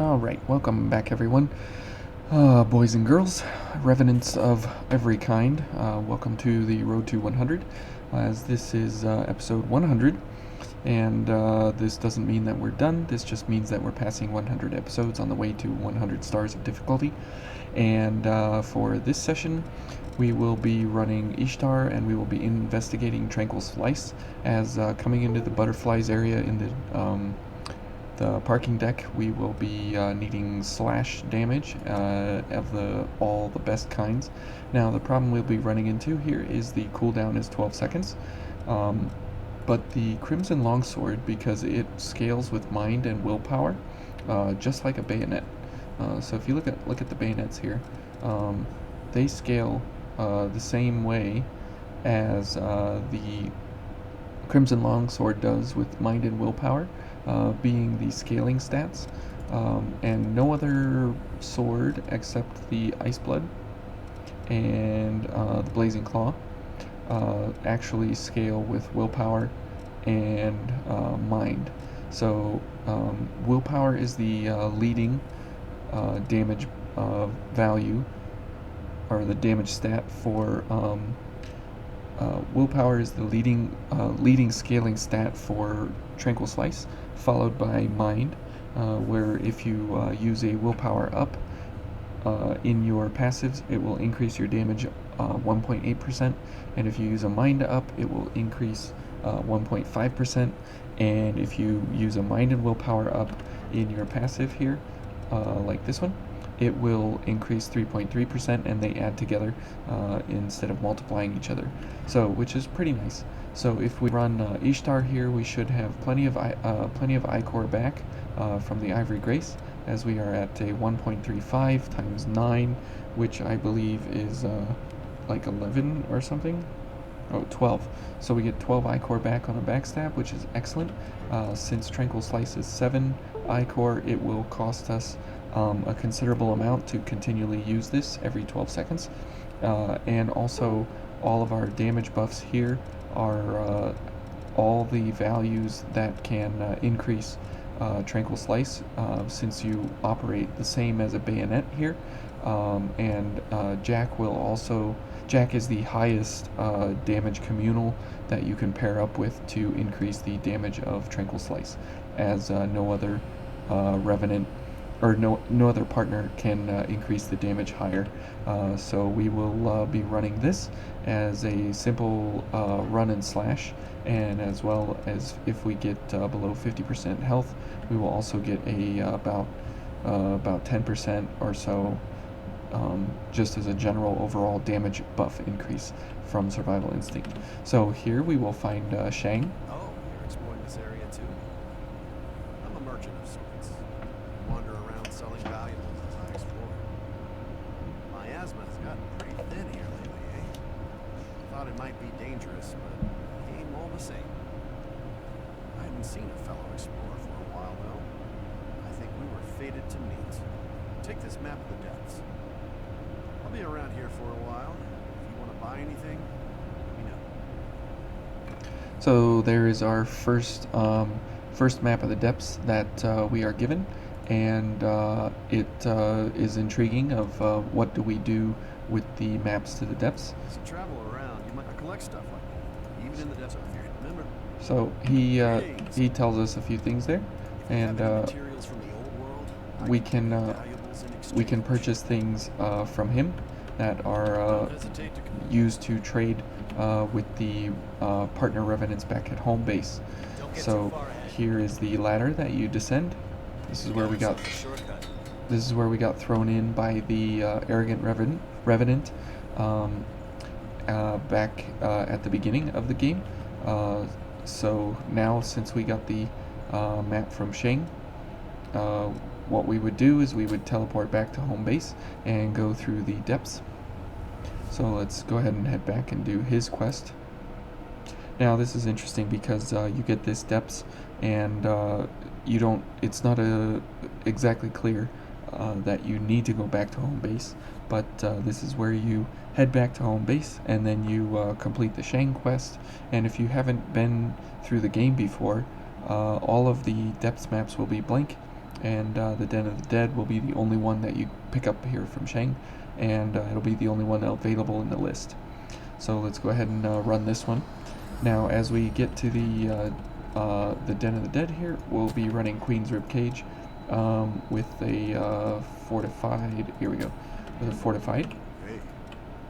Alright, welcome back everyone. Boys and girls, revenants of every kind, welcome to the Road to 100, as this is episode 100, and this doesn't mean that we're done, this just means that we're passing 100 episodes on the way to 100 stars of difficulty. And for this session, we will be running Ishtar, and we will be investigating Tranquil Slice, as coming into the butterflies area in the parking deck, we will be needing slash damage of all the best kinds. Now, the problem we'll be running into here is the cooldown is 12 seconds. But the Crimson Longsword, because it scales with mind and willpower, just like a bayonet. So if you look at the bayonets here, they scale the same way as the Crimson Longsword does with mind and willpower, being the scaling stats, and no other sword except the Ice Blood and the Blazing Claw actually scale with willpower and mind. So willpower is the leading damage value, or the damage stat for willpower is the leading scaling stat for Tranquil Slice, followed by mind, where if you use a willpower up in your passives, it will increase your damage 1.8%, and if you use a mind up, it will increase 1.5%, and if you use a mind and willpower up in your passive here, like this one, it will increase 3.3%, and they add together instead of multiplying each other. So, which is pretty nice. So if we run Ishtar here, we should have plenty of I-Core back from the Ivory Grace, as we are at a 1.35 times 9, which I believe is like 11 or something. Oh, 12. So we get 12 I-Core back on a backstab, which is excellent. Since Tranquil Slice is 7 I-Core, it will cost us a considerable amount to continually use this every 12 seconds. And also, all of our damage buffs here are all the values that can increase Tranquil Slice, since you operate the same as a bayonet here. And Jack is the highest damage communal that you can pair up with to increase the damage of Tranquil Slice, as no other revenant or no other partner can increase the damage higher. So we will be running this as a simple run and slash, and as well as if we get below 50% health, we will also get a about 10% or so, just as a general overall damage buff increase from Survival Instinct. So here we will find Shang. Oh, you're exploring this area too? I'm a merchant of sorts. Wander around selling valuables as I explore. My asthma has gotten pretty thin here lately, eh? Thought it might be dangerous, but came all the same. I hadn't seen a fellow explorer for a while, though. I think we were fated to meet. Take this map of the depths. I'll be around here for a while. If you want to buy anything, let me know. So there is our first map of the depths that we are given, and it is intriguing of what do we do with the maps to the depths. As you travel around, you might collect stuff like that, even in the depths of fear. Remember, So he tells us a few things there, and materials from the old world, we can purchase things from him that are don't hesitate to used to trade with the partner revenants back at home base. Don't get too So far ahead. here is the ladder that you descend. This is where we got Shortcut. this is where we got thrown in by the arrogant revenant back at the beginning of the game. So now, since we got the map from Shang, what we would do is we would teleport back to home base and go through the depths. So let's go ahead and head back and do his quest. Now this is interesting because you get this depths, and it's not exactly clear that you need to go back to home base, but this is where you head back to home base, and then you complete the Shang quest. And if you haven't been through the game before, all of the depths maps will be blank, and the Den of the Dead will be the only one that you pick up here from Shang, and it'll be the only one available in the list. So let's go ahead and run this one. Now, as we get to the Den of the Dead here, we'll be running Queen's Ribcage with a fortified. Here we go, with a fortified. Hey,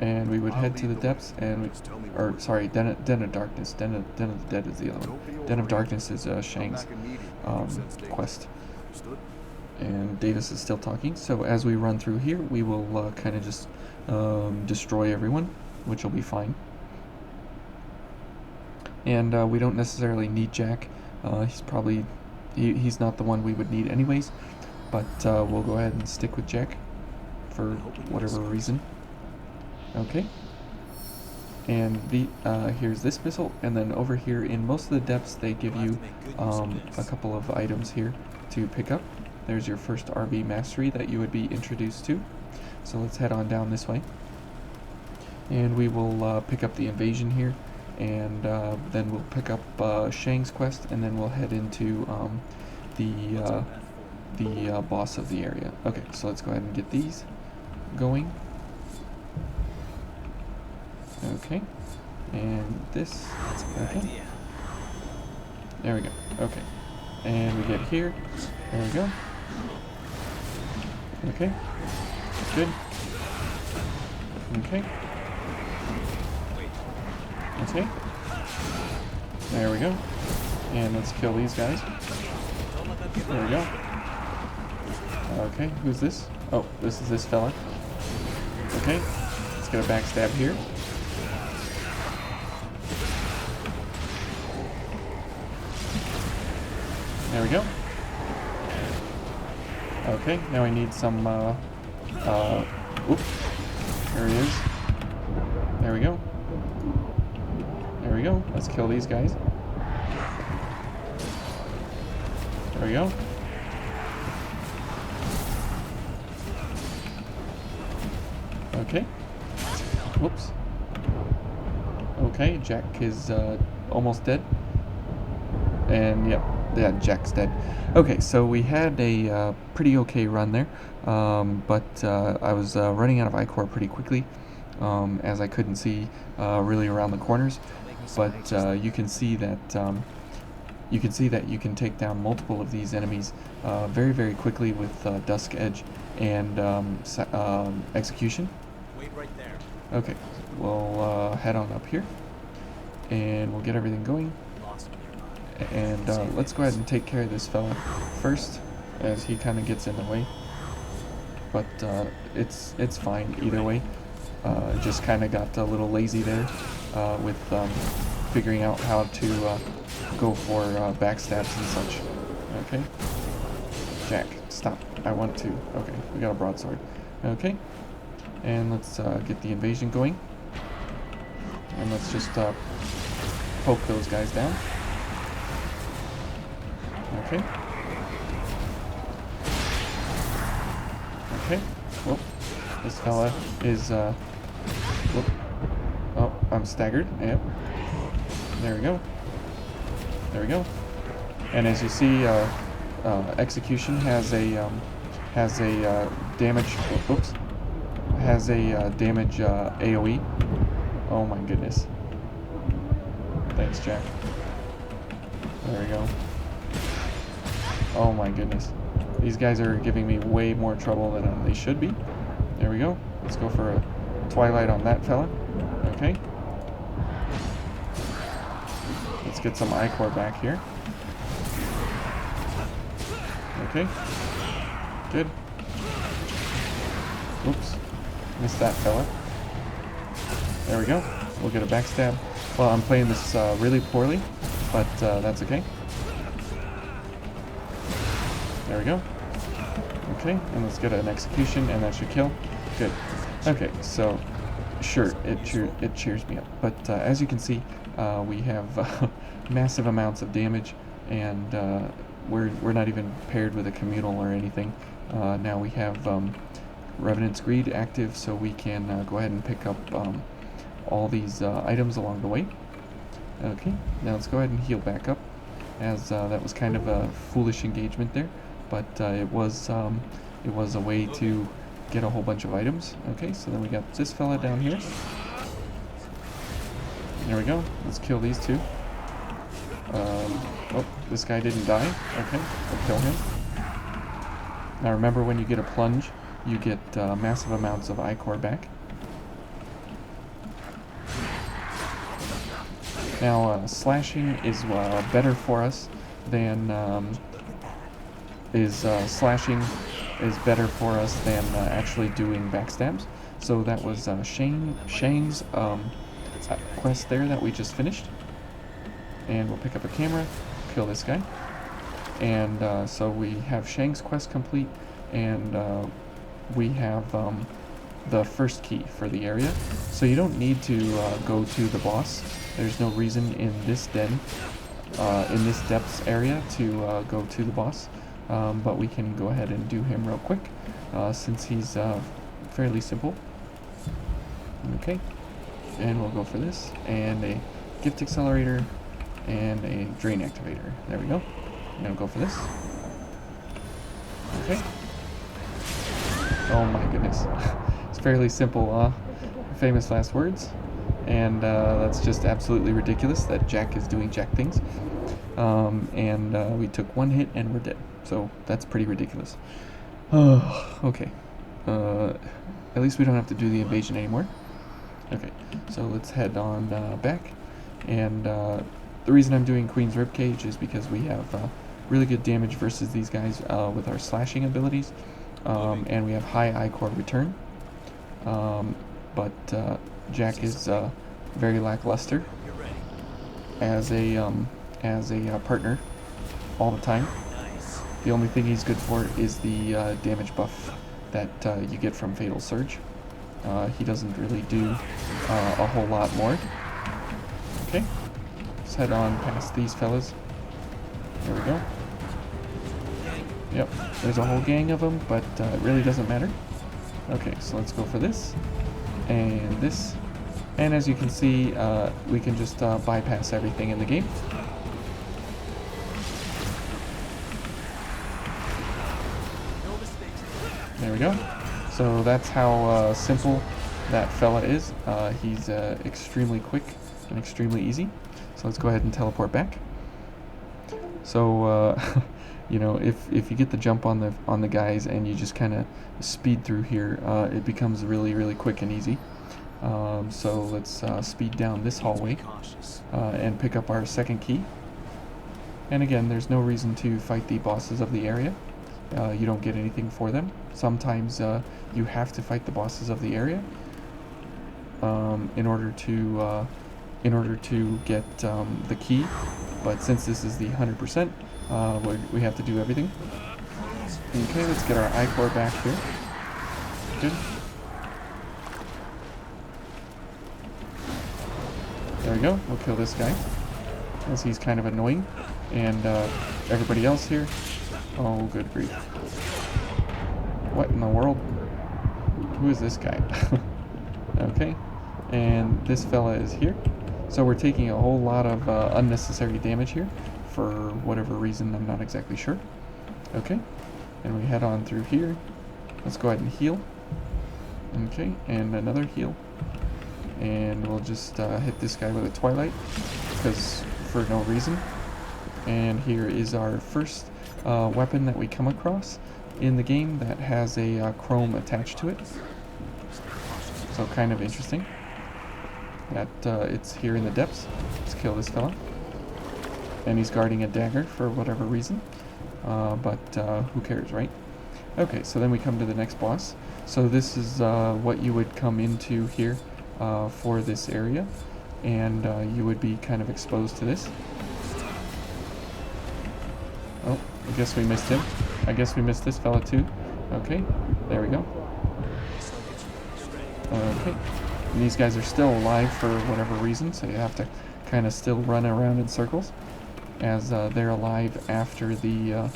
And we would I'll head to lead the the depths, way. and Just tell me or where sorry, Den of Darkness. Den of the Dead is the other one. Don't be Den of overreacting. Darkness is Come Shang's back immediately if you sense danger. quest. Understood? And Davis is still talking. So as we run through here, we will kind of just destroy everyone, which will be fine. And we don't necessarily need Jack. He's not the one we would need anyways. But we'll go ahead and stick with Jack for whatever reason. Okay. And here's this missile, and then over here in most of the depths they give you a couple of items here to pick up. There's your first RB mastery that you would be introduced to. So let's head on down this way. And we will pick up the invasion here, and then we'll pick up Shang's quest, and then we'll head into the boss of the area. Okay, so let's go ahead and get these going. Okay, and this. Okay. There we go. Okay, and we get here. There we go. Okay. Good. Okay. Okay. There we go. And let's kill these guys. There we go. Okay, who's this? Oh, this is this fella. Okay, let's get a backstab here. There we go. Okay, now I need some, oops. There he is. There we go. There we go. Let's kill these guys. There we go. Okay. Whoops. Okay, Jack is almost dead. And yep, yeah, Jack's dead. Okay, so we had a pretty okay run there, but I was running out of ichor pretty quickly, as I couldn't see really around the corners. But you can see that you can take down multiple of these enemies very, very quickly with Dusk Edge and Execution. Wait right there. Okay, we'll head on up here, and we'll get everything going. And let's go ahead and take care of this fella first, as he kind of gets in the way. But it's fine either way. Just kind of got a little lazy there with figuring out how to go for backstabs and such. Okay. Jack, stop. I want to. Okay, we got a broadsword. Okay. And let's get the invasion going. And let's just poke those guys down. Okay. Okay. Whoop. This fella is, whoop. Oh, I'm staggered. Yep. There we go. There we go. And as you see, Execution has a damage, oops, has a damage AoE. Oh my goodness. Thanks, Jack. There we go. Oh my goodness. These guys are giving me way more trouble than they should be. There we go. Let's go for a Twilight on that fella. Okay. Let's get some ichor back here. Okay. Good. Oops. Missed that fella. There we go. We'll get a backstab. Well, I'm playing this really poorly, but that's okay. There we go. Okay, and let's get an execution, and that should kill. Good. Okay, so sure, it cheers me up. But as you can see, we have massive amounts of damage, and we're not even paired with a communal or anything. Now we have Revenant's Greed active, so we can go ahead and pick up all these items along the way. Okay, now let's go ahead and heal back up, as that was kind of a foolish engagement there. but it was a way to get a whole bunch of items. Okay, so then we got this fella down here. There we go. Let's kill these two. Oh, this guy didn't die. Okay, we'll kill him. Now remember, when you get a plunge, you get massive amounts of ichor back. Now, slashing is better for us than slashing is better for us than actually doing backstabs. So that was Shang's quest there that we just finished. And we'll pick up a camera, kill this guy. And so we have Shang's quest complete, and we have the first key for the area. So you don't need to go to the boss. There's no reason in this den, in this depths area, to go to the boss. But we can go ahead and do him real quick, since he's fairly simple. Okay, and we'll go for this, and a gift accelerator, and a drain activator. There we go. And we'll go for this. Okay. Oh my goodness. It's fairly simple, famous last words. And that's just absolutely ridiculous that Jack is doing Jack things. And we took one hit and we're dead. So that's pretty ridiculous. Okay. At least we don't have to do the invasion anymore. Okay, so let's head on back. And the reason I'm doing Queen's Ribcage is because we have really good damage versus these guys with our slashing abilities. And we have high ichor return. But Jack is very lackluster as a partner all the time. The only thing he's good for is the damage buff that you get from Fatal Surge. He doesn't really do a whole lot more. Okay, let's head on past these fellas. There we go. Yep, there's a whole gang of them, but it really doesn't matter. Okay, so let's go for this and this. And as you can see, we can just bypass everything in the game. There we go. So that's how simple that fella is. He's extremely quick and extremely easy. So let's go ahead and teleport back. So you know, if you get the jump on the guys and you just kind of speed through here, it becomes really quick and easy. So let's speed down this hallway and pick up our second key. And again, there's no reason to fight the bosses of the area. You don't get anything for them. Sometimes you have to fight the bosses of the area in order to get the key. But since this is the 100%, we have to do everything. Okay, let's get our ichor back here. Good. There we go. We'll kill this guy, as he's kind of annoying. And everybody else here. Oh, good grief. What in the world? Who is this guy? Okay. And this fella is here. So we're taking a whole lot of unnecessary damage here. For whatever reason, I'm not exactly sure. Okay. And we head on through here. Let's go ahead and heal. Okay. And another heal. And we'll just hit this guy with a Twilight. Because for no reason. And here is our first weapon that we come across in the game that has a chrome attached to it. So kind of interesting that it's here in the depths. Let's kill this fella. And he's guarding a dagger for whatever reason. But who cares, right? Okay, so then we come to the next boss. So this is what you would come into here for this area. And you would be kind of exposed to this. Oh, I guess we missed him. I guess we missed this fella too. Okay, there we go. Okay, and these guys are still alive for whatever reason, so you have to kind of still run around in circles, as they're alive after the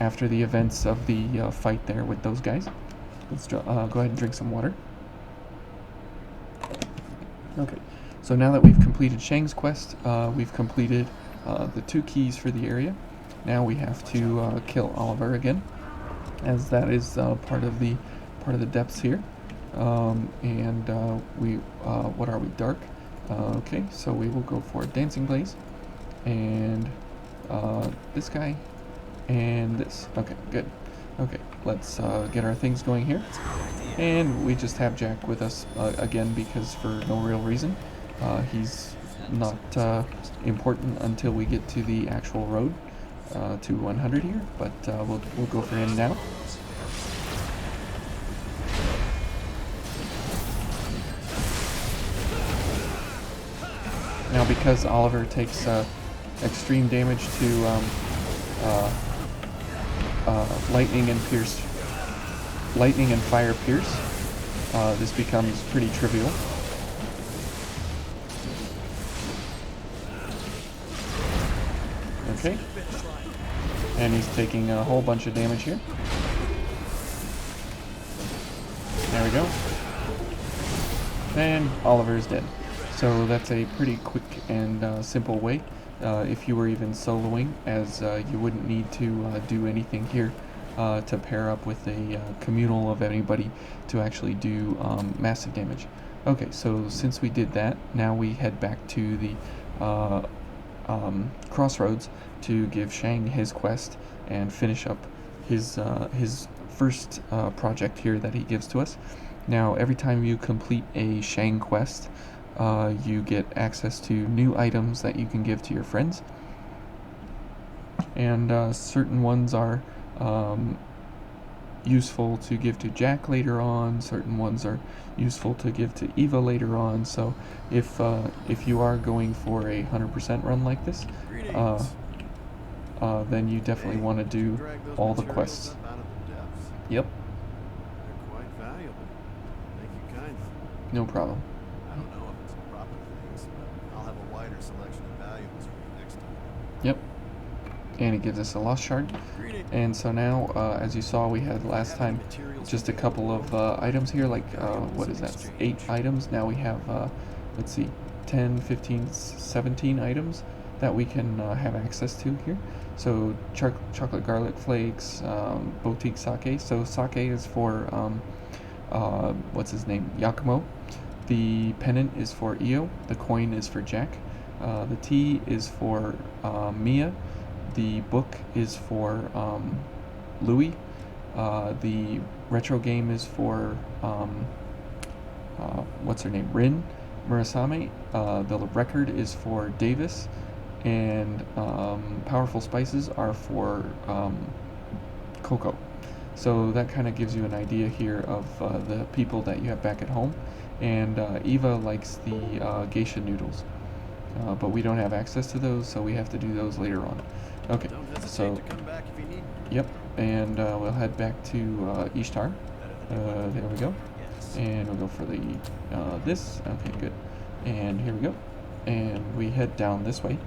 events of the fight there with those guys. Let's go ahead and drink some water. Okay, so now that we've completed Shang's quest, we've completed the 2 keys for the area. Now we have to kill Oliver again, as that is part of the depths here. We what are we, dark? Okay, so we will go for Dancing Blaze, and this guy, and this. Okay, good. Okay, let's get our things going here. And we just have Jack with us again, because for no real reason. He's not important until we get to the actual road to 100 here, but we'll go for him now. Now, because Oliver takes extreme damage to lightning and fire pierce, this becomes pretty trivial. Okay, and he's taking a whole bunch of damage here. There we go. And Oliver is dead. So that's a pretty quick and simple way. If you were even soloing, as you wouldn't need to do anything here to pair up with a communal of anybody to actually do massive damage. Okay, so since we did that, now we head back to the crossroads to give Shang his quest and finish up his first project here that he gives to us. Now, every time you complete a Shang quest, you get access to new items that you can give to your friends, and certain ones are useful to give to Jack later on. Certain ones are useful to give to Eva later on. So if you are going for a 100% run like this, then you definitely want to do all the quests. Yep. They're quite valuable. Thank you kindly. No problem. I don't know if it's proper things, but I'll have a wider selection of valuables for you next time. Yep. And it gives us a lost shard. And so now, as you saw, we had last time just a couple of items here, like, what is that, 8 items. Now we have, let's see, 10, 15, 17 items that we can have access to here. So chocolate garlic flakes, boutique sake. So sake is for, what's his name, Yakumo. The pennant is for Io. The coin is for Jack. The tea is for Mia. The book is for Louis. The retro game is for what's her name, Rin Murasame. The record is for Davis, and powerful spices are for Coco. So that kind of gives you an idea here of the people that you have back at home. And Eva likes the geisha noodles, but we don't have access to those, so we have to do those later on. Okay, so to come back if you need. Yep, and we'll head back to Ishtar. There we go, and we'll go for the this. Okay, good, and here we go, and we head down this way.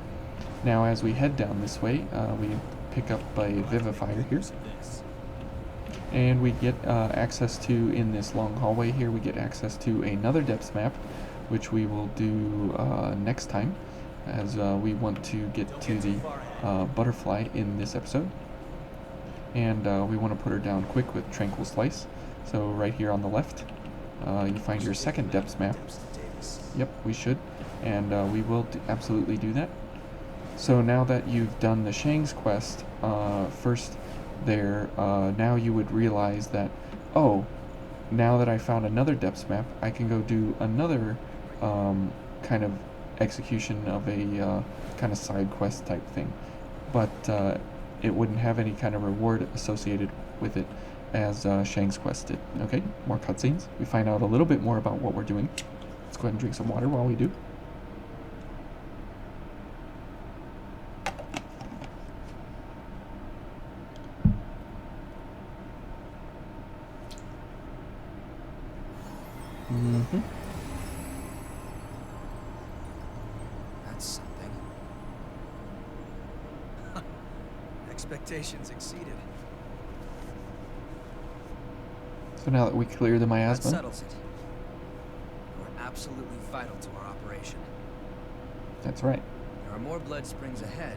Now, as we head down this way, we pick up a Vivifier here, and we get access to, in this long hallway here, we get access to another depths map, which we will do next time, as we want to get to the butterfly in this episode. And we want to put her down quick with Tranquil Slice. So right here on the left, you find your second depths map. Yep, we should, and we will absolutely do that. So now that you've done the Shang's quest first there, now you would realize that, oh, now that I found another depths map, I can go do another kind of execution of a kind of side quest type thing, but it wouldn't have any kind of reward associated with it as Shang's quest did. Okay, more cutscenes. We find out a little bit more about what we're doing. Let's go ahead and drink some water while we do. Mm-hmm. That's something. Expectations exceeded. So now that we clear the That miasma, settles it. You're absolutely vital to our operation. that's right. There are more blood springs ahead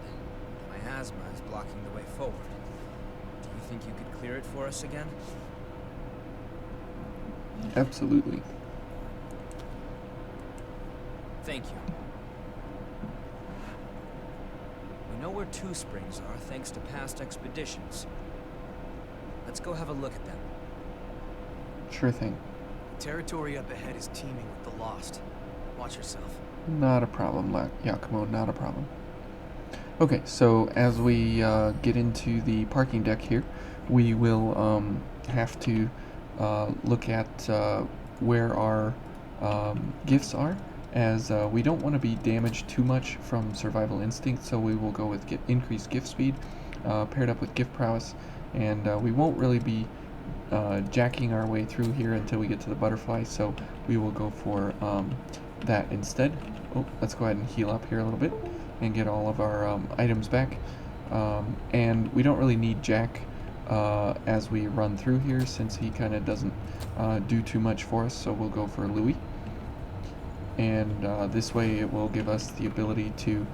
than I miasma is blocking the way forward. Do you think you could clear it for us again? Absolutely. Thank you. We know where two springs are thanks to past expeditions. Let's go have a look at them. Sure thing. Territory up ahead is teeming with the lost. Watch yourself. Not a problem, Yakumo, not a problem. Okay, so as we get into the parking deck here, we will have to look at where our gifts are, as we don't want to be damaged too much from survival instinct, so we will go with increased gift speed paired up with gift prowess, and we won't really be jacking our way through here until we get to the butterfly, so we will go for that instead. Oh, let's go ahead and heal up here a little bit and get all of our items back. And we don't really need Jack as we run through here, since he kind of doesn't do too much for us, so we'll go for Louis. And this way it will give us the ability to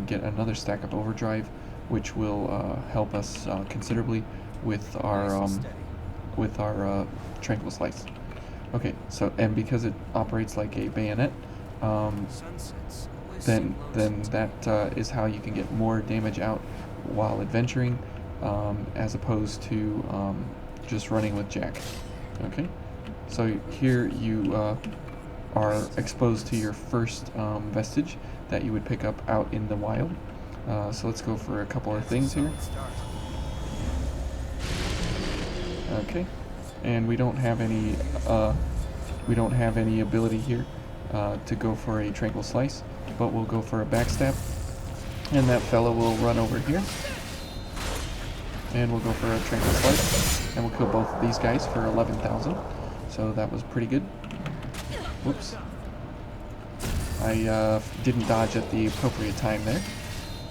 get another stack of overdrive, which will help us considerably with our Tranquil Slice. Okay, so, and because it operates like a bayonet, then that is how you can get more damage out while adventuring, as opposed to just running with Jack. Okay, so here you are exposed to your first vestige that you would pick up out in the wild. So let's go for a couple of things here. Okay, and we don't have any ability here to go for a Tranquil Slice, but we'll go for a backstab, and that fella will run over here, and we'll go for a Tranquil Slice, and we'll kill both of these guys for 11,000. So that was pretty good. Whoops, I didn't dodge at the appropriate time there.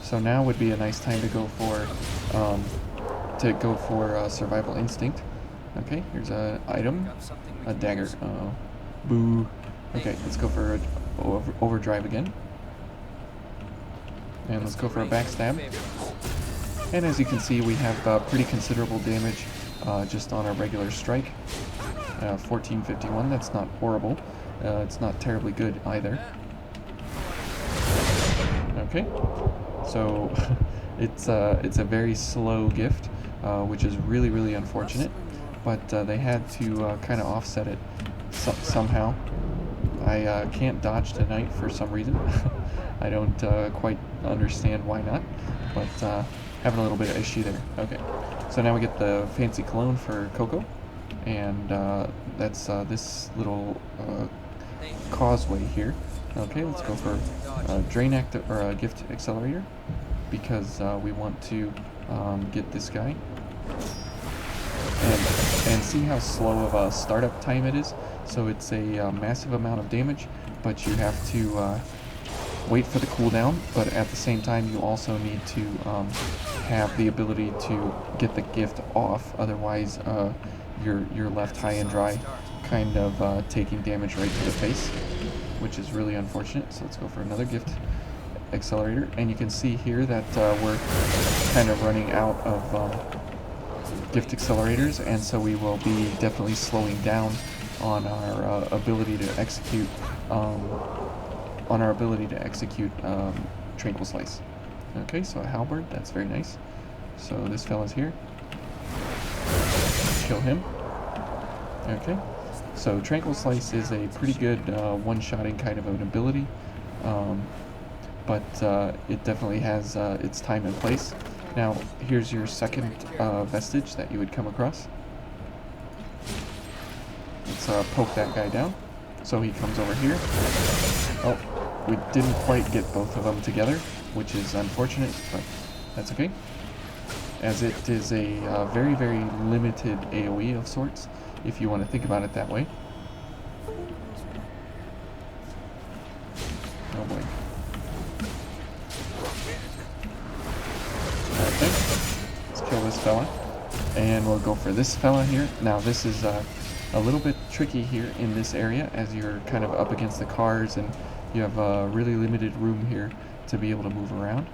So now would be a nice time to go for survival instinct. Okay, here's an item, a dagger. Oh, boo. Okay, let's go for overdrive again. And let's go for a backstab. And as you can see, we have pretty considerable damage just on a regular strike. 1451, that's not horrible. It's not terribly good either. Okay, so it's a very slow gift, which is really unfortunate. But they had to kind of offset it somehow. I can't dodge tonight for some reason. I don't quite understand why not, but having a little bit of issue there. Okay, so now we get the fancy cologne for Coco, and that's this little causeway here. Okay, let's go for drain or a gift accelerator, because we want to get this guy. And see how slow of a startup time it is. So it's a massive amount of damage, but you have to wait for the cooldown. But at the same time, you also need to have the ability to get the gift off. Otherwise, you're left high and dry, kind of taking damage right to the face, which is really unfortunate. So let's go for another gift accelerator. And you can see here that we're kind of running out of gift accelerators, and so we will be definitely slowing down on our ability to execute Tranquil Slice. Okay, so a halberd, that's very nice. So this fella's here. Kill him. Okay, so Tranquil Slice is a pretty good one-shotting kind of an ability, but it definitely has its time and place. Now, here's your second vestige that you would come across. Let's poke that guy down. So he comes over here. Oh, we didn't quite get both of them together, which is unfortunate, but that's okay, as it is a very limited AoE of sorts, if you want to think about it that way. Oh boy. Okay, let's kill this fella, and we'll go for this fella here. Now this is a little bit tricky here in this area, as you're kind of up against the cars and you have really limited room here to be able to move around.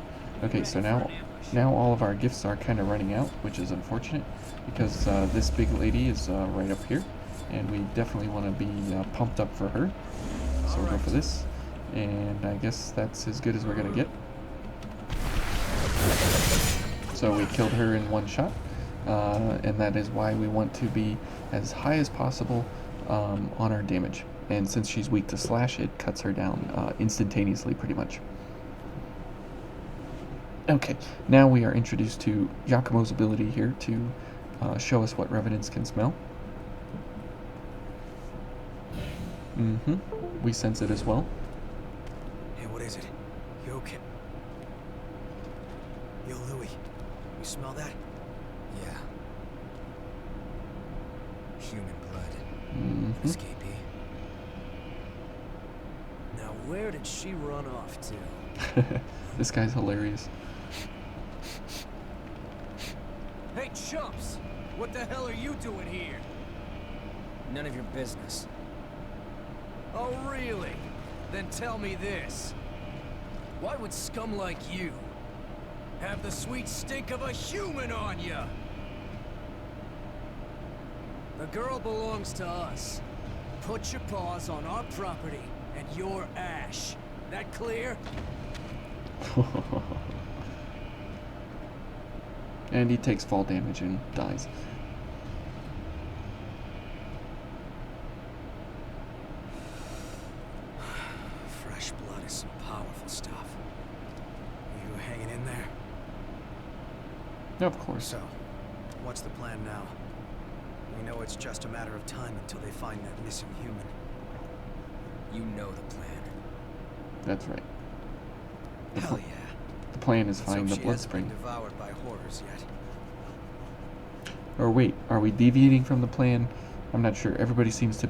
Okay, so now now all of our gifts are kind of running out, which is unfortunate because this big lady is right up here, and we definitely want to be pumped up for her. So we'll go for this, and I guess that's as good as we're gonna get. So we killed her in one shot, and that is why we want to be as high as possible on our damage. And since she's weak to slash, it cuts her down instantaneously, pretty much. Okay, now we are introduced to Giacomo's ability here to show us what revenants can smell. We sense it as well. Hey, what is it? You okay? Yo, Louis, you smell that? Yeah. Human blood. Escapee. Now, where did she run off to? This guy's hilarious. Hey, chumps! What the hell are you doing here? None of your business. Oh, really? Then tell me this. Why would scum like you have the sweet stink of a human on ya? The girl belongs to us. Put your paws on our property and your ash. That clear? And he takes fall damage and dies. Fresh blood is some powerful stuff. You hanging in there? Of course. So, what's the plan now? We know it's just a matter of time until they find that missing human. You know the plan. That's right. Hell yeah. The plan is Let's find hope the she blood hasn't been spring. devoured by horrors yet. Or wait, are we deviating from the plan? I'm not sure. Everybody seems to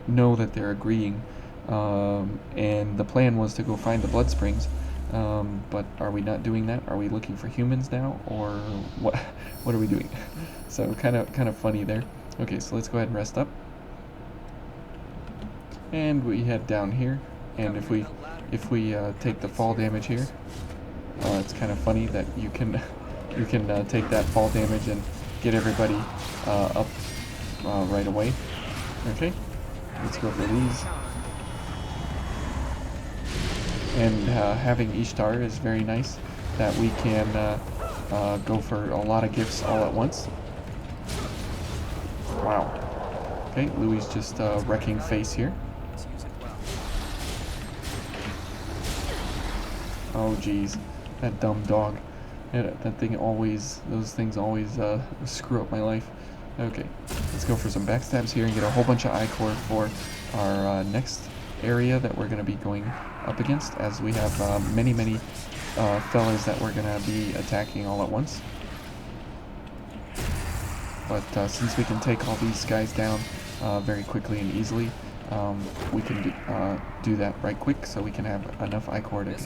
know that they're agreeing. And the plan was to go find the blood springs. But are we not doing that? Are we looking for humans now? Or what what are we doing? So kind of funny there. Okay, so let's go ahead and rest up. And we head down here. And if we take the fall damage here, it's kind of funny that you can take that fall damage and get everybody up right away. Okay, let's go for these. And having Ishtar is very nice, that we can go for a lot of gifts all at once. Wow. Okay, Louis just wrecking face here. Oh geez, that dumb dog. That thing always, those things always screw up my life. Okay, let's go for some backstabs here and get a whole bunch of I-core for our next area that we're going to be going up against, as we have many fellas that we're going to be attacking all at once. But since we can take all these guys down very quickly and easily, we can do that right quick, so we can have enough I-core to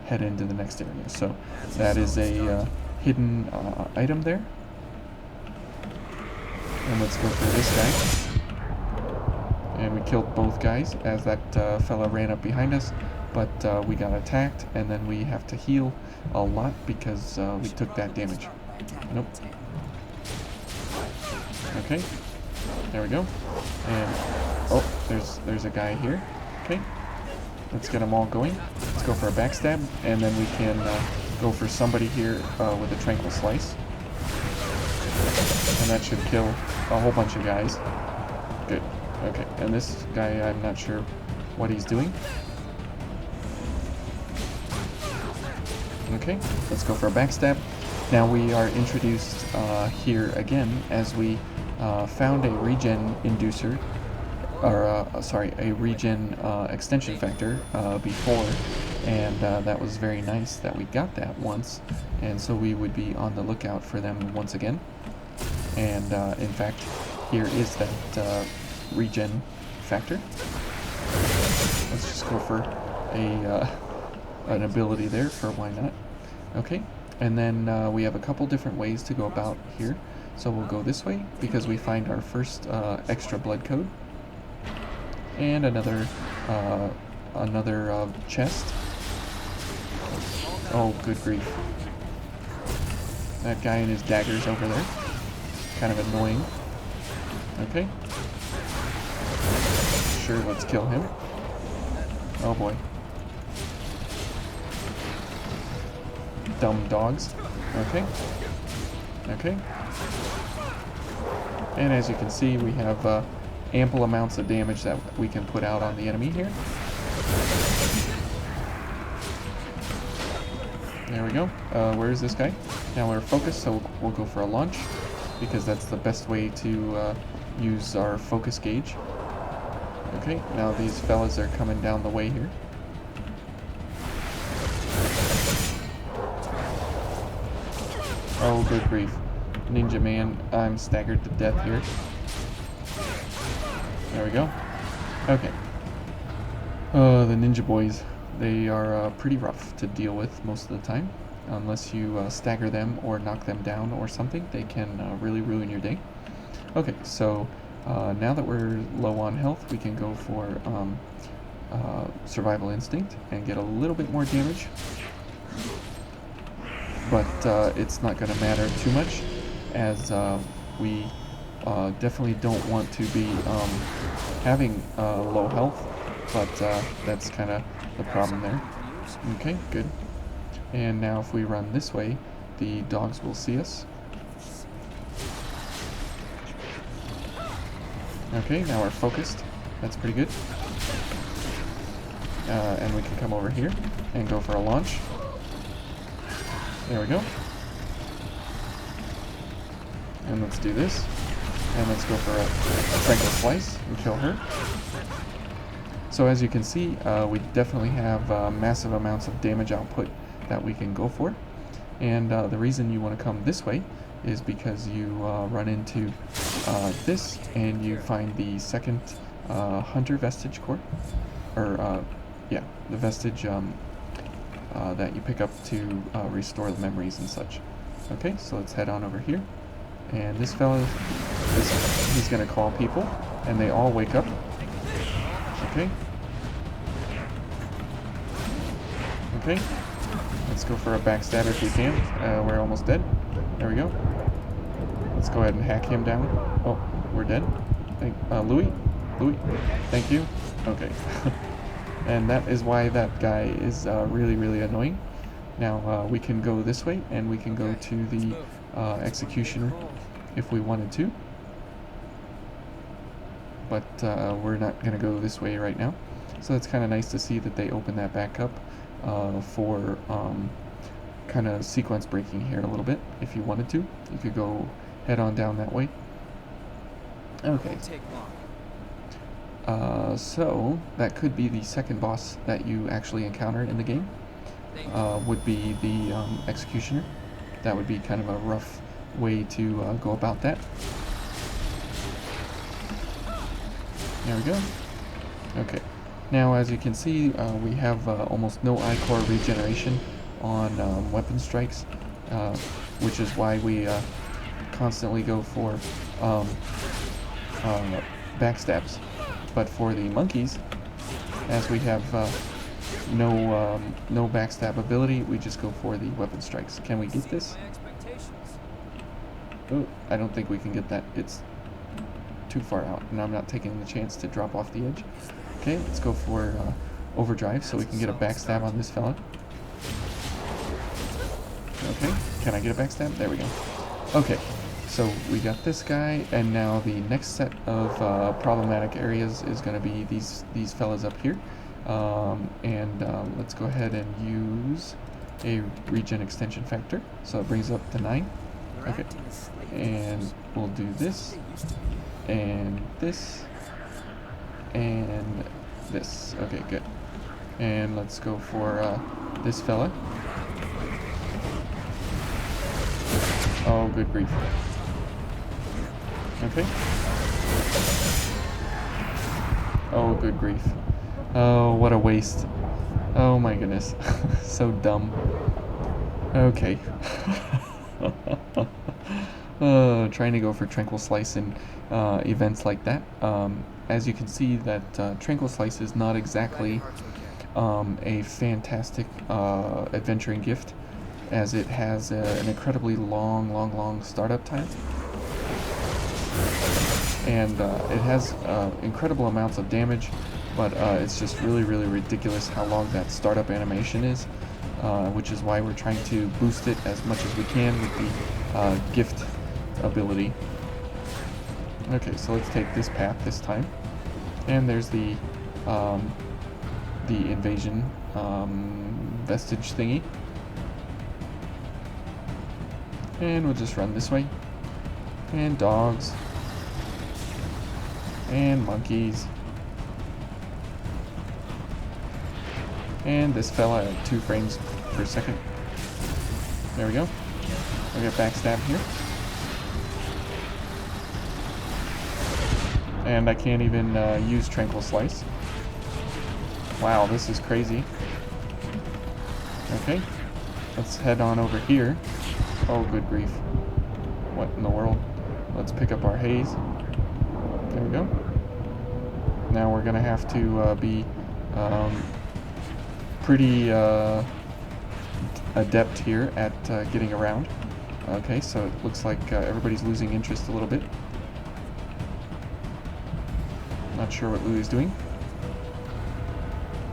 head into the next area. So that is a hidden item there. And let's go for this guy. And we killed both guys as that fella ran up behind us, but we got attacked, and then we have to heal a lot because we took that damage. Nope. Okay, there we go. And oh, there's a guy here. Okay, let's get them all going. Let's go for a backstab, and then we can go for somebody here with a Tranquil Slice. And that should kill a whole bunch of guys. Good. Okay, and this guy, I'm not sure what he's doing. Okay, let's go for a backstab. Now we are introduced here again as we found a regen inducer, or sorry, a regen extension factor before, and that was very nice that we got that once, and so we would be on the lookout for them once again. And in fact, here is that regen factor. Let's just go for an ability there for why not. Okay, and then we have a couple different ways to go about here. So we'll go this way because we find our first extra blood code, and another chest. Oh, good grief! That guy and his daggers over there. Kind of annoying. Okay. Sure, let's kill him. Oh boy. Dumb dogs. Okay. Okay. And as you can see, we have ample amounts of damage that we can put out on the enemy here. There we go. Where is this guy? Now we're focused, so we'll go for a launch, because that's the best way to use our focus gauge. Okay, now these fellas are coming down the way here. Oh, good grief. Ninja man, I'm staggered to death here. There we go. Okay. The ninja boys, they are pretty rough to deal with most of the time. Unless you stagger them or knock them down or something, they can really ruin your day. Okay, so now that we're low on health, we can go for survival instinct and get a little bit more damage. But it's not going to matter too much, as we definitely don't want to be having low health, but that's kind of the problem there. Okay, good. And now if we run this way, the dogs will see us. Okay, now we're focused. That's pretty good. And we can come over here and go for a launch. There we go. And let's do this. And let's go for a Tranquil Slice and kill her. So as you can see, we definitely have massive amounts of damage output that we can go for. And the reason you want to come this way is because you run into this and you find the second Hunter Vestige core. Or, yeah, the Vestige that you pick up to restore the memories and such. Okay, so let's head on over here. And this fella, he's going to call people, and they all wake up. Okay. Okay. Let's go for a backstab if we can. We're almost dead. There we go. Let's go ahead and hack him down. Oh, we're dead. Louis? Louis? Thank you. Okay. And that is why that guy is really, really annoying. Now, we can go this way, and we can go to the executioner if we wanted to. But we're not going to go this way right now. So it's kind of nice to see that they open that back up for kind of sequence breaking here a little bit. If you wanted to, you could go head on down that way. Okay. So that could be the second boss that you actually encounter in the game. Would be the executioner. That would be kind of a rough way to go about that. There we go. Okay. Now, as you can see, we have almost no I-core regeneration on weapon strikes, which is why we constantly go for backstabs. But for the monkeys, as we have no backstab ability, we just go for the weapon strikes. Can we get this? Oh, I don't think we can get that. It's too far out, and I'm not taking the chance to drop off the edge. Okay, let's go for overdrive so we can get a backstab on this fella. Okay, can I get a backstab? There we go. Okay, so we got this guy, and now the next set of problematic areas is going to be these fellas up here. Let's go ahead and use a regen extension factor, so it brings up to 9. Okay, and we'll do this, and this, and this. Okay, good. And let's go for this fella. Oh, good grief. Okay. Oh, good grief. Oh, what a waste. Oh my goodness. So dumb. Okay. Trying to go for Tranquil Slice in events like that. As you can see, that Tranquil Slice is not exactly a fantastic adventuring gift. as it has an incredibly long startup time. And it has incredible amounts of damage, but it's just really ridiculous how long that startup animation is, which is why we're trying to boost it as much as we can with the gift ability. Okay, so let's take this path this time. And there's the invasion vestige thingy. And we'll just run this way. And dogs. And monkeys. And this fella at 2 frames per second. There we go. We'll get backstab here. And I can't even use Tranquil Slice. Wow, this is crazy. Okay, let's head on over here. Oh, good grief. What in the world? Let's pick up our haze. There we go. Now we're gonna have to be pretty adept here at getting around. Okay, so it looks like everybody's losing interest a little bit. Not sure what Louis is doing.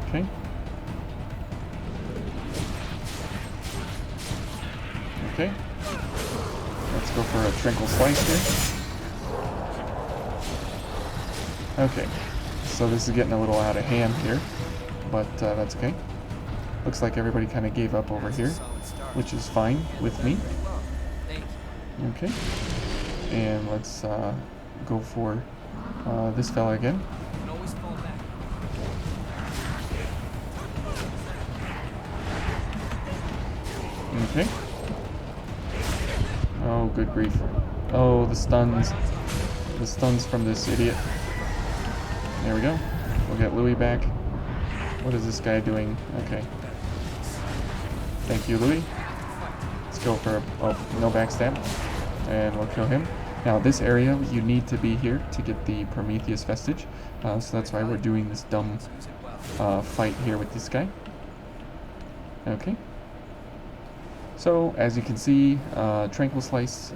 Okay. Okay. Let's go for a Tranquil Slice here. Okay. So this is getting a little out of hand here, but that's okay. Looks like everybody kind of gave up over here, which is fine with me. Okay. And let's go for this fella again. Okay. Oh, good grief. Oh, the stuns. The stuns from this idiot. There we go. We'll get Louis back. What is this guy doing? Okay. Thank you, Louis. Let's go for no backstab. And we'll kill him. Now, this area, you need to be here to get the Prometheus vestige. So that's why we're doing this dumb fight here with this guy. Okay. So, as you can see, Tranquil Slice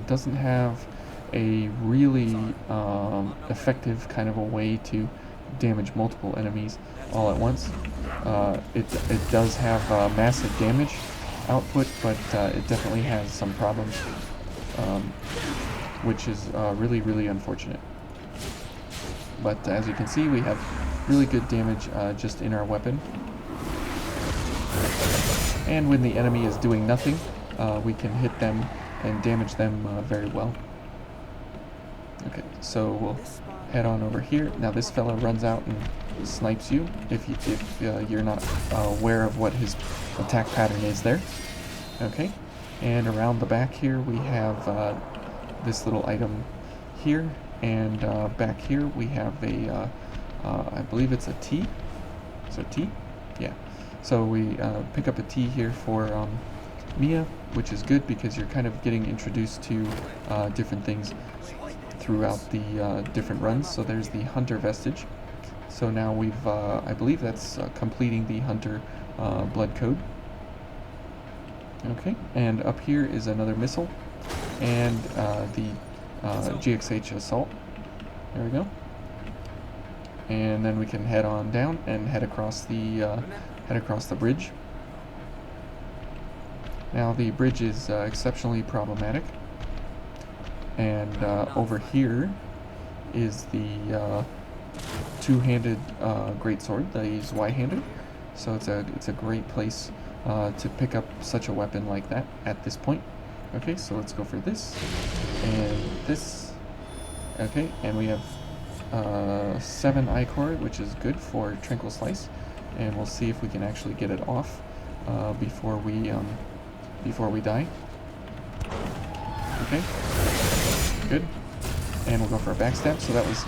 doesn't have a really effective kind of a way to damage multiple enemies all at once. It does have massive damage output, but it definitely has some problems, which is really unfortunate. But as you can see, we have really good damage just in our weapon. And when the enemy is doing nothing, we can hit them and damage them very well. Okay, so we'll head on over here. Now this fella runs out and snipes you if you're not aware of what his attack pattern is there. Okay, and around the back here we have this little item here, and back here we have a, I believe it's a T. Is it a T? Yeah. So we pick up a T here for Mia, which is good because you're kind of getting introduced to different things throughout the different runs. So there's the Hunter vestige. So now we've, I believe that's completing the Hunter blood code. Okay, and up here is another missile, and the GXH assault. There we go. And then we can head on down and head across the bridge. Now the bridge is exceptionally problematic, and over here is the two-handed greatsword, the Y-handed. So it's a great place to pick up such a weapon like that at this point. Okay, so let's go for this and this. Okay, and we have 7 Ichor, which is good for Tranquil Slice, and we'll see if we can actually get it off before we die. Okay, good, and we'll go for a backstab. So that was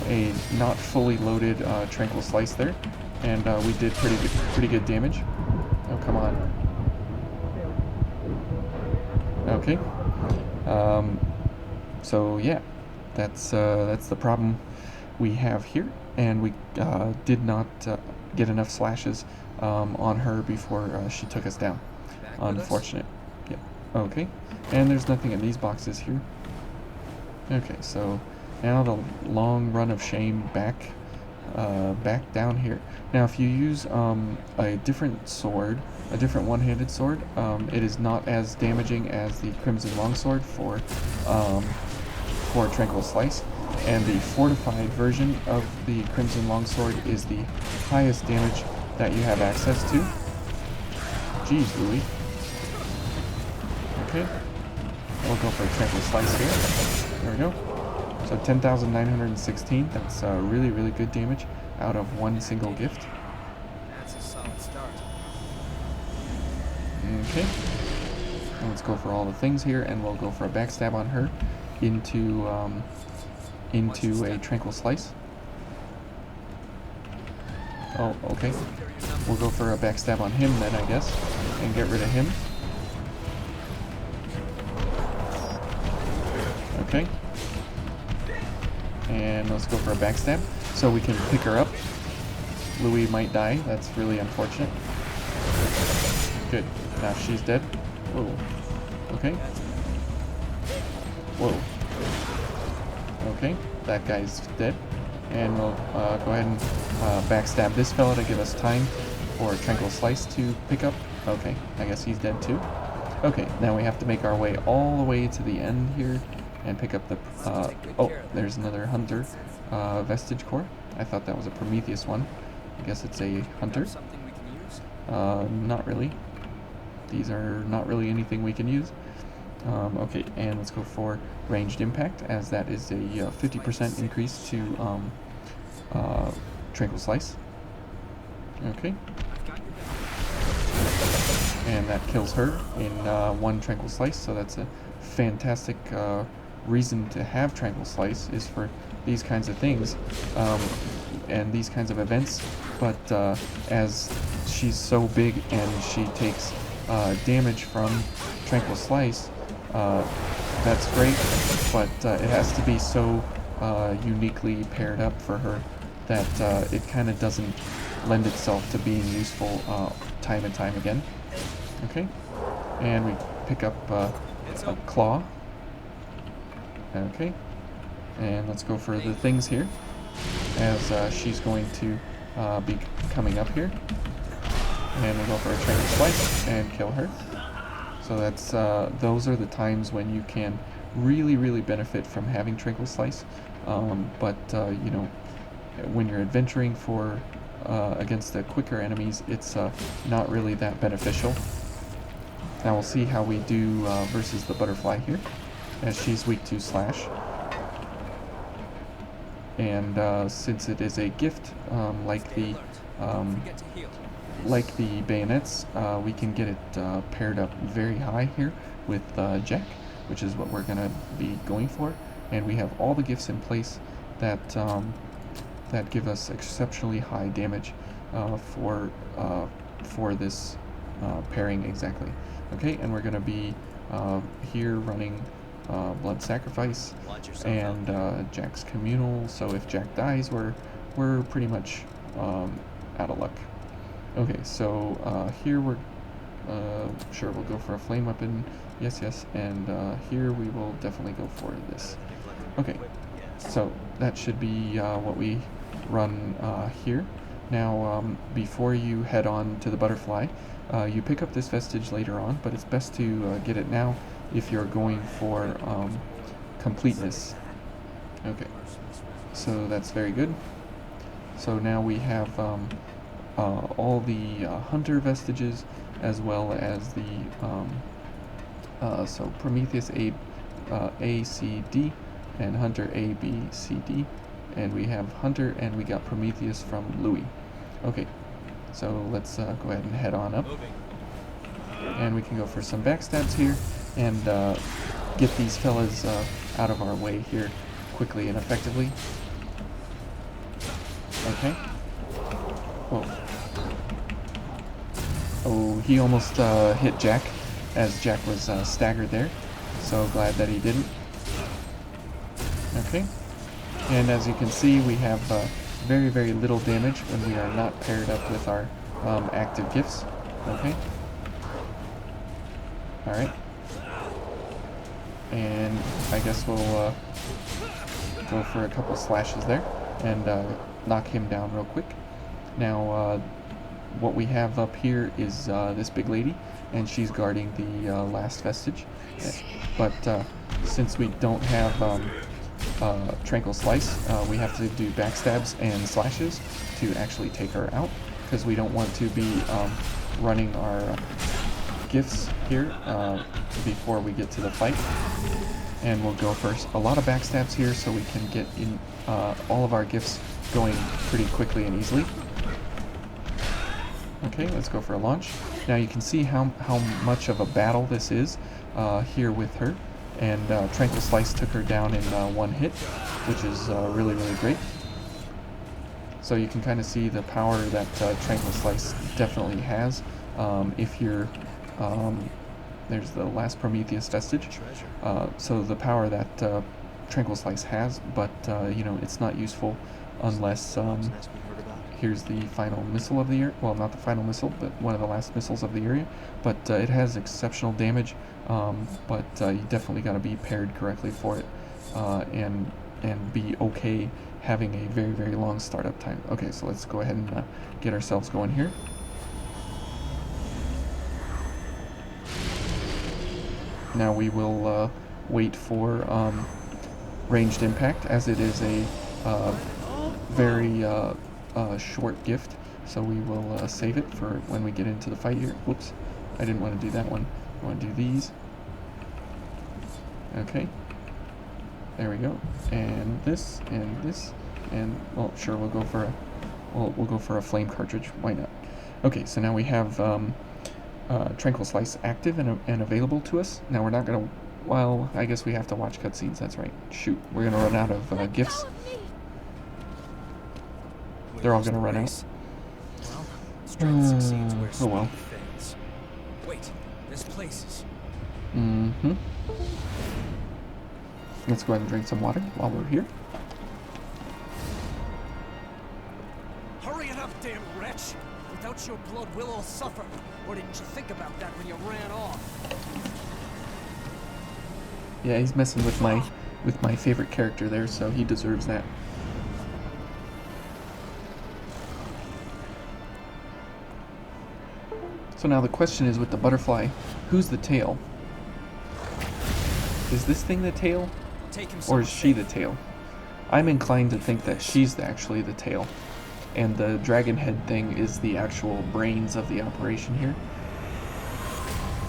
a not fully loaded Tranquil Slice there, and we did pretty good damage. Oh, come on. Okay. So yeah, that's the problem we have here, and we did not get enough slashes on her before she took us down. Back with us? Unfortunate. Yep. Okay. And there's nothing in these boxes here. Okay, so now the long run of shame back down here. Now if you use a different sword, a different one-handed sword, it is not as damaging as the Crimson Longsword for Tranquil Slice, and the fortified version of the Crimson Longsword is the highest damage that you have access to. Jeez, Louie. Okay, we'll go for a Tranquil Slice here. There we go. So 10,916, that's really, really good damage out of one single gift. That's a solid start. Okay. And let's go for all the things here, and we'll go for a backstab on her into a Tranquil Slice. Oh, okay. We'll go for a backstab on him then, I guess, and get rid of him. Okay. And let's go for a backstab so we can pick her up. Louis might die. That's really unfortunate. Good. Now she's dead. Whoa. Okay. Whoa. Okay. That guy's dead. And we'll go ahead and backstab this fella to give us time for Tranquil Slice to pick up. Okay. I guess he's dead too. Okay. Now we have to make our way all the way to the end here and pick up the, oh, there's another hunter vestige core. I thought that was a Prometheus one. I guess it's a hunter. Something we can use? Not really. These are not really anything we can use. Okay, and let's go for ranged impact, as that is a 50% increase to Tranquil Slice. Okay. And that kills her in one Tranquil Slice, so that's a fantastic reason to have Tranquil Slice, is for these kinds of things and these kinds of events. But as she's so big and she takes damage from Tranquil Slice, that's great, but it has to be so uniquely paired up for her that it kind of doesn't lend itself to being useful time and time again. Okay, and we pick up a claw. Okay, and let's go for the things here, as she's going to be coming up here. And we'll go for a Tranquil Slice and kill her. So that's those are the times when you can really, really benefit from having Tranquil Slice. But you know, when you're adventuring for against the quicker enemies, it's not really that beneficial. Now we'll see how we do versus the butterfly here, as she's weak to slash. And since it is a gift, like the bayonets, we can get it paired up very high here with Jack, which is what we're going to be going for. And we have all the gifts in place that that give us exceptionally high damage for this pairing exactly. Okay, and we're going to be here running Blood Sacrifice and Jack's Communal, so if Jack dies, we're pretty much out of luck. Okay, so here we're sure, we'll go for a flame weapon. Yes, and here we will definitely go for this. Okay, so that should be what we run here. Now, before you head on to the butterfly, you pick up this vestige later on, but it's best to get it now if you're going for completeness. Okay, so that's very good. So now we have all the hunter vestiges, as well as the so Prometheus A, C, D, and Hunter A, B, C, D, and we have Hunter, and we got Prometheus from Louis. Okay, so let's go ahead and head on up, and we can go for some backstabs here and get these fellas out of our way here quickly and effectively. Okay. Whoa. Oh, he almost hit Jack, as Jack was staggered there. So glad that he didn't. Okay. And as you can see, we have very, very little damage when we are not paired up with our active gifts. Okay. Alright. And I guess we'll go for a couple slashes there and knock him down real quick. Now, what we have up here is this big lady, and she's guarding the last vestige. But since we don't have Tranquil Slice, we have to do backstabs and slashes to actually take her out, because we don't want to be running our gifts here before we get to the fight. And we'll go for a lot of backstabs here so we can get in all of our gifts going pretty quickly and easily. Okay, let's go for a launch. Now you can see how much of a battle this is here with her. And Tranquil Slice took her down in one hit, which is really, really great. So you can kind of see the power that Tranquil Slice definitely has. If you're... there's the last Prometheus vestige. So the power that Tranquil Slice has, but you know, it's not useful unless here's the final missile of the area. Well, not the final missile, but one of the last missiles of the area. But it has exceptional damage, but you definitely got to be paired correctly for it, and be okay having a very, very long startup time. Okay, so let's go ahead and get ourselves going here. Now we will wait for ranged impact, as it is a very short gift, so we will save it for when we get into the fight here. Whoops, I didn't want to do that one. I want to do these. Okay, there we go. And this, and well, sure, we'll go for a we'll go for a flame cartridge. Why not? Okay, so now we have Tranquil Slice active and available to us. Now we're not gonna. Well, I guess we have to watch cutscenes. That's right. Shoot, we're gonna run out of gifts. They're all gonna run out. Well, strength succeeds where Oh well. speed fails. Wait, there's places. Mm-hmm. Let's go ahead and drink some water while we're here. Hurry it up, damn wretch! Without your blood, we'll all suffer. Or didn't you think about that when you ran off? Yeah, he's messing with my favorite character there, so he deserves that. So now the question is, with the butterfly, who's the tail? Is this thing the tail? Take him Or is she the tail? I'm inclined to think that she's actually the tail, and the dragon head thing is the actual brains of the operation here.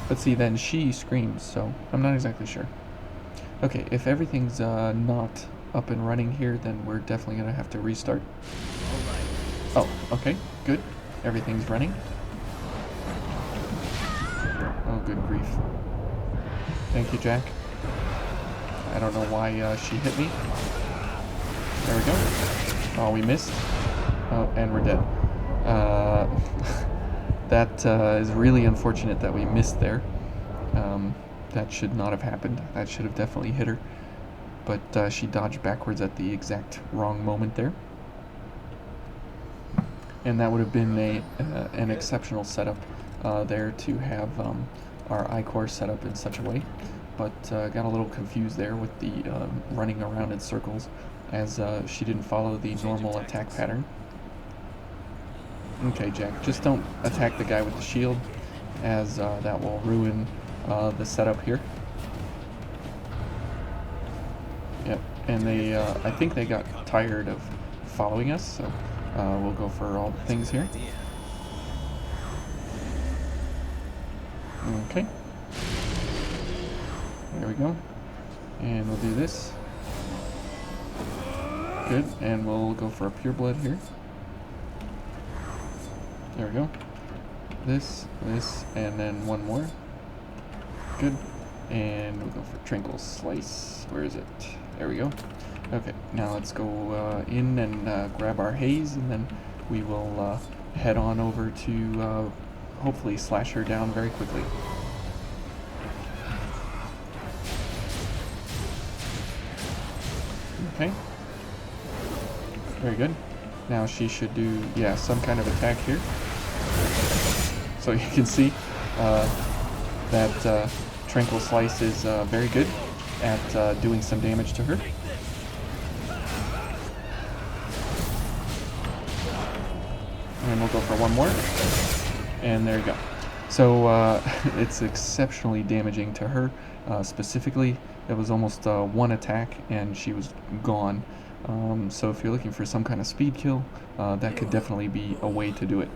But see, then she screams, so I'm not exactly sure. Okay, if everything's not up and running here, then we're definitely going to have to restart. Oh, okay, good. Everything's running. Oh, good grief. Thank you, Jack. I don't know why she hit me. There we go. Oh, we missed. Oh, and we're dead. That is really unfortunate that we missed there. That should not have happened. That should have definitely hit her. But she dodged backwards at the exact wrong moment there. And that would have been an exceptional setup there to have our I-core set up in such a way. But got a little confused there with the running around in circles, as she didn't follow the normal attack pattern. Okay, Jack, just don't attack the guy with the shield, as that will ruin the setup here. Yep, and they, I think they got tired of following us, so we'll go for all the things here. Okay. There we go. And we'll do this. Good, and we'll go for a pure blood here. There we go. This, and then one more. Good. And we'll go for Tranquil Slice. Where is it? There we go. Okay, now let's go in and grab our haze, and then we will head on over to hopefully slash her down very quickly. Okay. Very good. Now she should do, yeah, some kind of attack here. So you can see that Tranquil Slice is very good at doing some damage to her. And we'll go for one more. And there you go. So it's exceptionally damaging to her. Specifically, it was almost one attack and she was gone. So if you're looking for some kind of speed kill, that could definitely be a way to do it.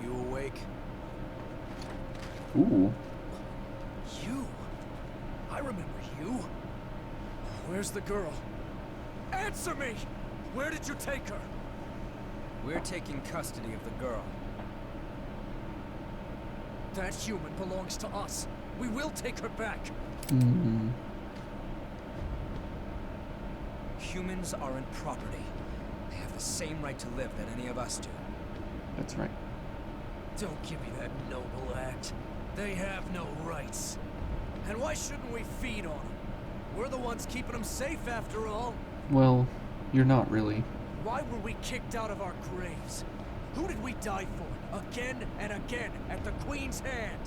You awake? Ooh. You? I remember you. Where's the girl? Answer me! Where did you take her? We're taking custody of the girl. That human belongs to us. We will take her back. Mm-hmm. Humans aren't property. They have the same right to live that any of us do. That's right. Don't give me that noble act. They have no rights. And why shouldn't we feed on them? We're the ones keeping them safe after all. Well, you're not really. Why were we kicked out of our graves? Who did we die for? Again and again at the Queen's hand.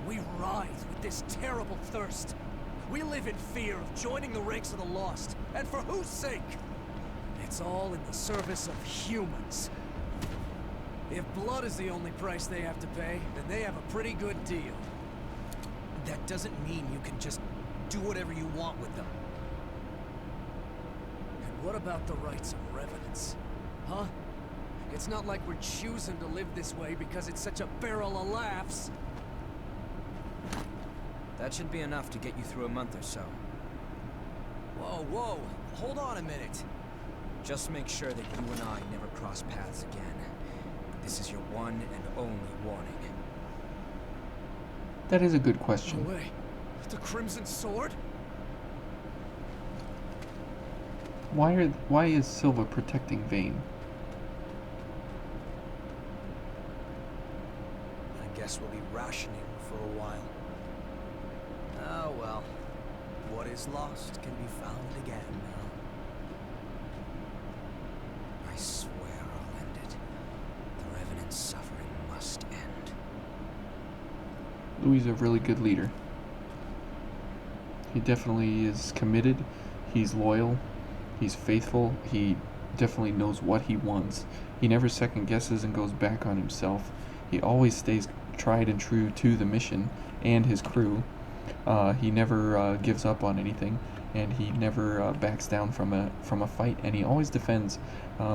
We writhe with this terrible thirst. We live in fear of joining the ranks of the lost. And for whose sake? It's all in the service of humans. If blood is the only price they have to pay, then they have a pretty good deal. That doesn't mean you can just do whatever you want with them. And what about the rights of revenants? Huh? It's not like we're choosing to live this way because it's such a barrel of laughs. That should be enough to get you through a month or so. Whoa, whoa, hold on a minute. Just make sure that you and I never cross paths again. This is your one and only warning. That is a good question. No way. The Crimson Sword? Why is Silva protecting Vayne? I guess we'll be rationing for a while. Oh well. What is lost can be found again. I swear I'll end it. The Revenant's suffering must end. Louis is a really good leader. He definitely is committed. He's loyal. He's faithful. He definitely knows what he wants. He never second guesses and goes back on himself. He always stays tried and true to the mission and his crew. He never gives up on anything, and he never backs down from a fight, and he always defends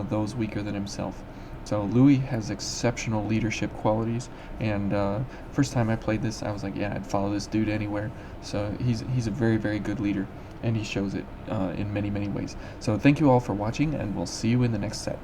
those weaker than himself. So Louis has exceptional leadership qualities, and first time I played this, I was like, yeah, I'd follow this dude anywhere. So he's a very, very good leader, and he shows it in many, many ways. So thank you all for watching, and we'll see you in the next set.